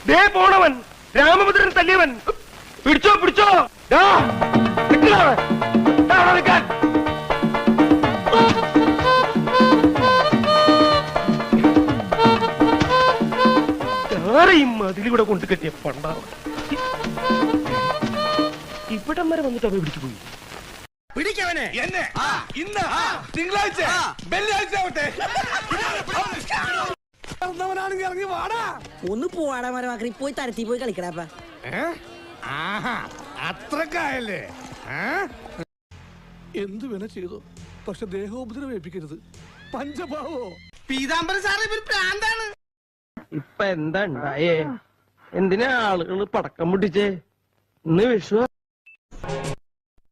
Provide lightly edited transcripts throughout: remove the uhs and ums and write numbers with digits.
ദേ പോണവൻ, രാമഭദ്രൻ തല്ലിയവൻ. പിടിച്ചോ പിടിച്ചോ. ആരെയും അതിലൂടെ കൊണ്ടു കെട്ടിയ പണ്ടാവ ഇവിടം വരെ വന്നിട്ട് അവ പിടിച്ചു പോയി. പിടിക്കവനെ എന്നെ ഇന്ന് തിങ്കളാഴ്ച വെള്ളിയാഴ്ച ആവട്ടെ. ഇറങ്ങി വാടാ. ഒന്ന് പോവാടാ മരമാക്കി പോയി തരത്തി പോയി കളിക്കടാപ്പ. അത്രക്കായല്ലേ? എന്തു വേണ ചെയ്തു, പക്ഷെ ദേഹോപദ്രവേൽപ്പിക്കരുത്. പഞ്ചഭാവോ പീതാംബരൻ സാറ് ഇവർ പ്രാന്താണ്. ഇപ്പൊ എന്താ ഉണ്ടായേ? എന്തിനാ ആളുകൾ പടക്കം പൊട്ടിച്ചേ? ഇന്ന് വിഷു.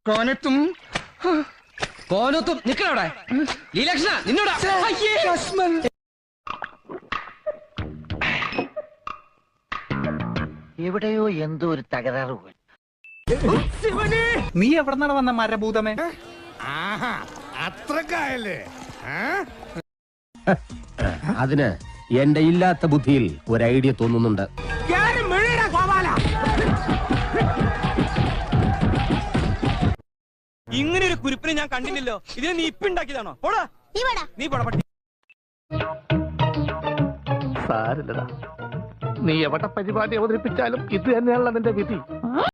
കോനത്തും നിക്കണവിടെ ലീലക്ഷണ നിന്നോടാ. എവിടെയോ എന്തോ ഒരു തകരാറ്. നീ എവിടെ നിന്നാണ് വന്ന മരഭൂതമേ? അത്രക്കായല്ലേ? അതിന് എന്റെ ഇല്ലാത്ത ബുദ്ധിയിൽ ഒരു ഐഡിയ തോന്നുന്നുണ്ട്. ഇങ്ങനെ ഒരു കുരിപ്പിനെ ഞാൻ കണ്ടില്ലല്ലോ. ഇതിനെ നീ ഇപ്പിണ്ടാക്കിയതാണോ? പോടാ നീ പോടാ പട്ടി. സാരില്ലടാ, നീ എവിടെ പരിപാടി അവതരിപ്പിച്ചാലും ഇത് തന്നെയാണല്ലോ നിന്റെ വിധി.